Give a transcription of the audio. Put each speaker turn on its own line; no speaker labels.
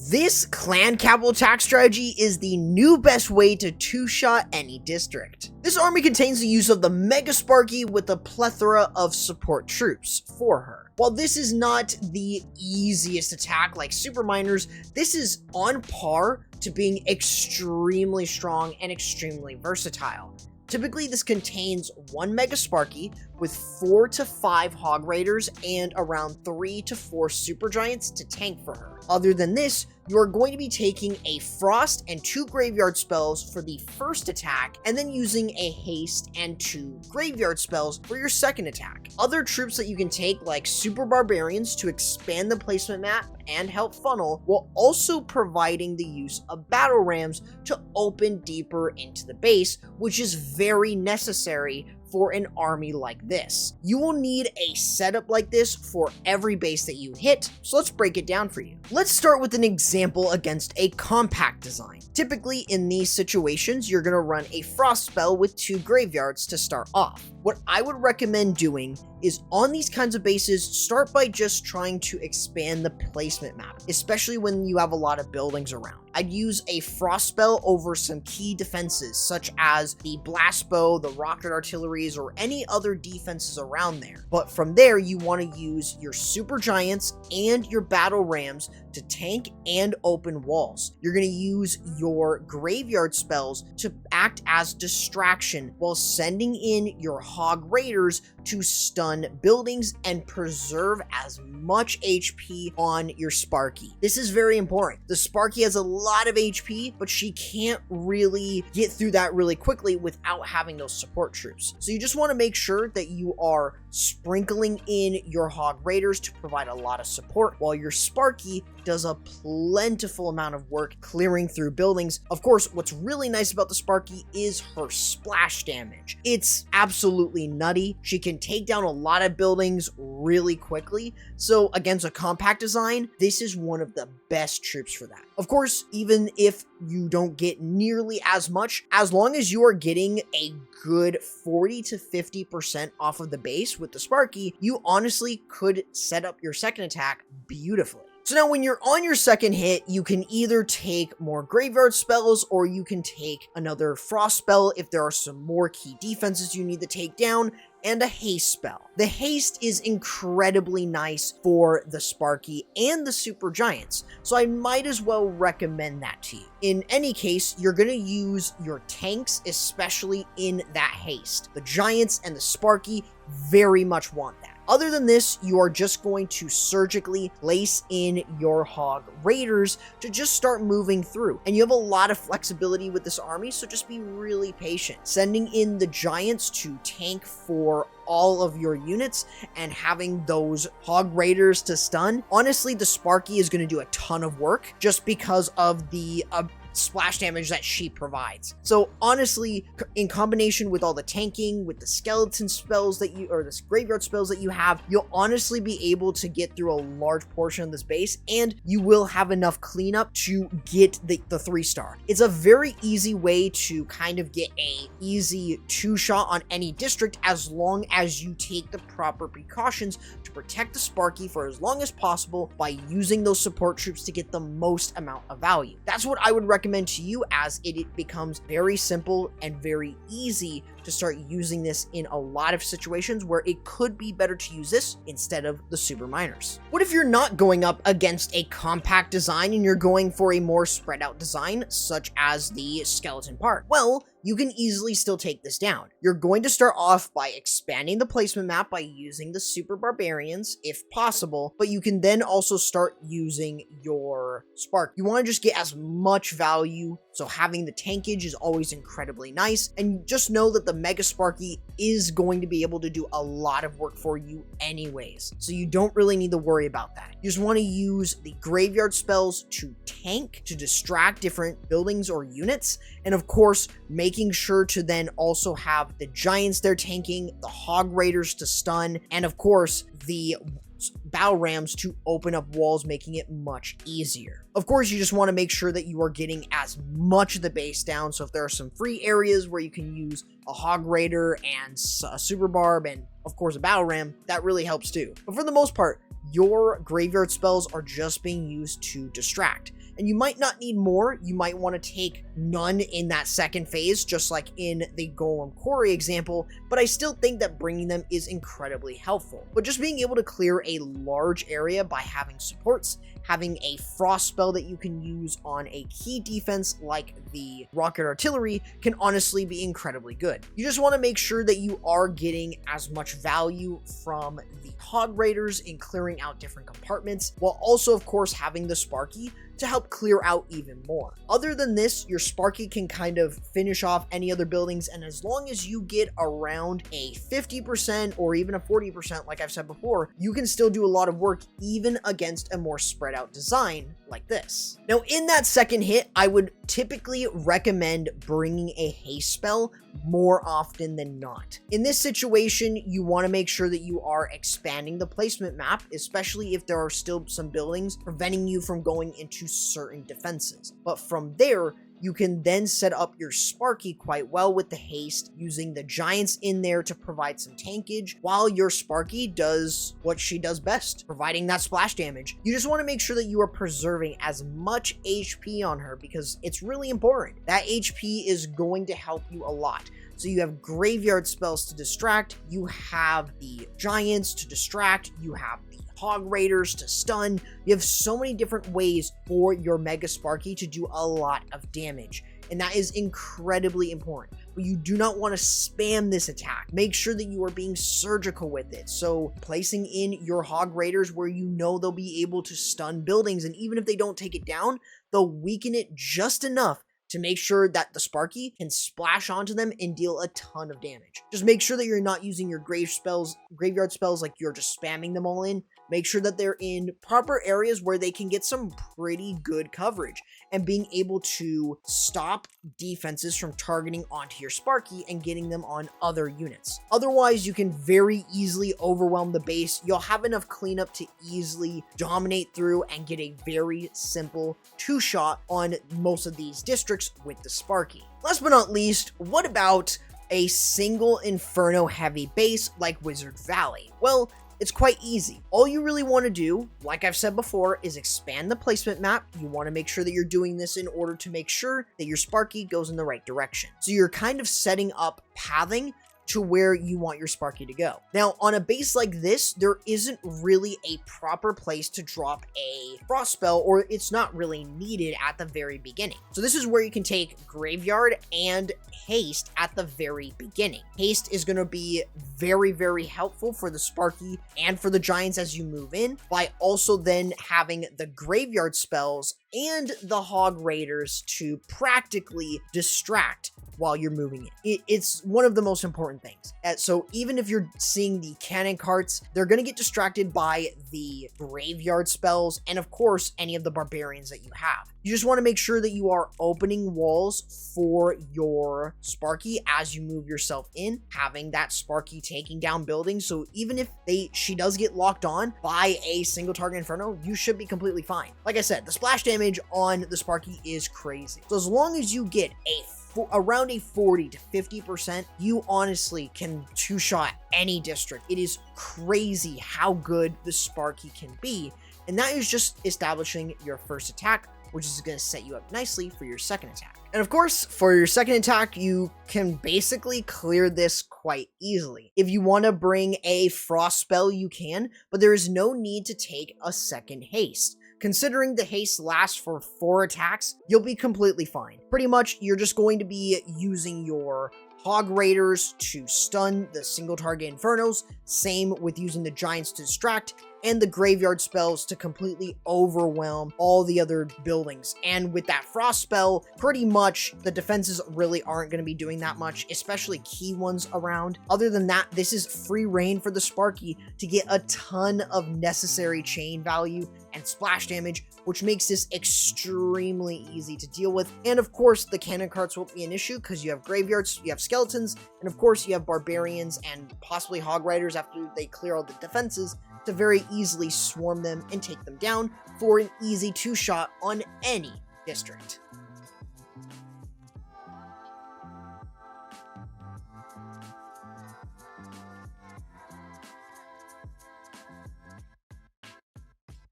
This clan capital attack strategy is the new best way to two-shot any district. This army contains the use of the Mega Sparky with a plethora of support troops for her. While this is not the easiest attack like super miners, this is on par to being extremely strong and extremely versatile. Typically, this contains one Mega Sparky with 4 to 5 Hog Raiders and around 3 to 4 Super Giants to tank for her. Other than this, you are going to be taking a Frost and 2 Graveyard spells for the first attack, and then using a Haste and 2 Graveyard spells for your second attack. Other troops that you can take, like Super Barbarians, to expand the placement map and help funnel, while also providing the use of Battle Rams to open deeper into the base, which is very necessary for an army like this. You will need a setup like this for every base that you hit, so let's break it down for you. Let's start with an example against a compact design. Typically in these situations, you're going to run a Frost spell with 2 Graveyards to start off. What I would recommend doing is on these kinds of bases, start by just trying to expand the placement map, especially when you have a lot of buildings around. I'd use a Frost spell over some key defenses, such as the Blast Bow, the Rocket Artilleries, or any other defenses around there. But from there, you want to use your Super Giants and your Battle Rams to tank and open walls. You're going to use your Graveyard spells to act as distraction while sending in your Hog Raiders to stun buildings and preserve as much HP on your Sparky. This is very important. The Sparky has a lot of HP, but she can't really get through that really quickly without having those support troops. So you just want to make sure that you are sprinkling in your Hog Raiders to provide a lot of support, while your Sparky does a plentiful amount of work clearing through buildings. Of course, what's really nice about the Sparky is her splash damage. It's absolutely nutty. She can take down a lot of buildings really quickly. So against a compact design, this is one of the best troops for that. Of course, even if you don't get nearly as much, as long as you are getting a good 40 to 50% off of the base with the Sparky, you honestly could set up your second attack beautifully. So now when you're on your second hit, you can either take more Graveyard spells or you can take another Frost spell if there are some more key defenses you need to take down, and a Haste spell. The Haste is incredibly nice for the Sparky and the Super Giants, so I might as well recommend that to you. In any case, you're going to use your tanks, especially in that Haste. The Giants and the Sparky very much want that. Other than this, you are just going to surgically place in your Hog Raiders to just start moving through. And you have a lot of flexibility with this army, so just be really patient. Sending in the Giants to tank for all of your units and having those Hog Raiders to stun. Honestly, the Sparky is going to do a ton of work just because of the splash damage that she provides. So honestly, in combination with all the tanking, with the skeleton spells that you, or the Graveyard spells that you have, you'll honestly be able to get through a large portion of this base, and you will have enough cleanup to get the 3-star. It's a very easy way to kind of get a easy 2-shot on any district, as long as you take the proper precautions to protect the Sparky for as long as possible by using those support troops to get the most amount of value. That's what I would recommend to you, as it becomes very simple and very easy to start using this in a lot of situations where it could be better to use this instead of the super miners. What if you're not going up against a compact design and you're going for a more spread out design, such as the skeleton part? Well, you can easily still take this down. You're going to start off by expanding the placement map by using the Super Barbarians, if possible, but you can then also start using your Spark. You want to just get as much value, so having the tankage is always incredibly nice, and just know that the Mega Sparky is going to be able to do a lot of work for you anyways, so you don't really need to worry about that. You just want to use the Graveyard spells to tank, to distract different buildings or units, and of course, making sure to then also have the Giants there tanking, the Hog Raiders to stun, and of course, the Battle Rams to open up walls, making it much easier. Of course, you just want to make sure that you are getting as much of the base down, so if there are some free areas where you can use a Hog Raider and a Super Barb and of course a Battle Ram, that really helps too. But for the most part, your Graveyard spells are just being used to distract. And you might not need more. You might want to take none in that second phase, just like in the Golem Quarry example, but I still think that bringing them is incredibly helpful. But just being able to clear a large area by having supports, having a frost spell that you can use on a key defense like the rocket artillery can honestly be incredibly good. You just want to make sure that you are getting as much value from the hog raiders in clearing out different compartments, while also of course having the Sparky to help clear out even more. Other than this, your Sparky can kind of finish off any other buildings, and as long as you get around a 50% or even a 40%, like I've said before, you can still do a lot of work even against a more spread out design like this. Now in that second hit, I would typically recommend bringing a haste spell more often than not. In this situation, you want to make sure that you are expanding the placement map, especially if there are still some buildings preventing you from going into certain defenses. But from there, you can then set up your Sparky quite well with the haste, using the giants in there to provide some tankage, while your Sparky does what she does best, providing that splash damage. You just want to make sure that you are preserving as much HP on her because it's really important. That HP is going to help you a lot. So you have graveyard spells to distract, you have the giants to distract, you have the hog raiders to stun. You have so many different ways for your Mega Sparky to do a lot of damage, and that is incredibly important. But you do not want to spam this attack. Make sure that you are being surgical with it. So placing in your hog raiders where you know they'll be able to stun buildings, and even if they don't take it down, they'll weaken it just enough to make sure that the Sparky can splash onto them and deal a ton of damage. Just make sure that you're not using your graveyard spells like you're just spamming them all in. Make sure that they're in proper areas where they can get some pretty good coverage and being able to stop defenses from targeting onto your Sparky and getting them on other units. Otherwise, you can very easily overwhelm the base. You'll have enough cleanup to easily dominate through and get a very simple two-shot on most of these districts with the Sparky. Last but not least, what about a single Inferno heavy base like Wizard Valley? Well, it's quite easy. All you really want to do, like I've said before, is expand the placement map. You want to make sure that you're doing this in order to make sure that your Sparky goes in the right direction. So you're kind of setting up pathing to where you want your Sparky to go. Now, on a base like this, there isn't really a proper place to drop a frost spell, or it's not really needed at the very beginning. So this is where you can take Graveyard and Haste at the very beginning. Haste is going to be very, very helpful for the Sparky and for the Giants as you move in, by also then having the Graveyard spells and the Hog Raiders to practically distract while you're moving in. It's one of the most important things. So even if you're seeing the cannon carts, they're going to get distracted by the graveyard spells and of course any of the barbarians that you have. You just want to make sure that you are opening walls for your Sparky as you move yourself in, having that Sparky taking down buildings. So even if she does get locked on by a single target Inferno, you should be completely fine. Like I said, the splash damage on the Sparky is crazy. So as long as you get around a 40 to 50%, you honestly can two-shot any district. It is crazy how good the Sparky can be, and that is just establishing your first attack, which is going to set you up nicely for your second attack. And of course, for your second attack, you can basically clear this quite easily. If you want to bring a frost spell, you can, but there is no need to take a second haste. Considering the haste lasts for 4 attacks, you'll be completely fine. Pretty much, you're just going to be using your Hog Raiders to stun the single target Infernos, same with using the Giants to distract, and the Graveyard spells to completely overwhelm all the other buildings. And with that Frost spell, pretty much the defenses really aren't going to be doing that much, especially key ones around. Other than that, this is free reign for the Sparky to get a ton of necessary chain value and splash damage, which makes this extremely easy to deal with. And of course, the cannon carts won't be an issue because you have graveyards, you have skeletons, and of course you have barbarians and possibly hog riders after they clear all the defenses to very easily swarm them and take them down for an easy two-shot on any district.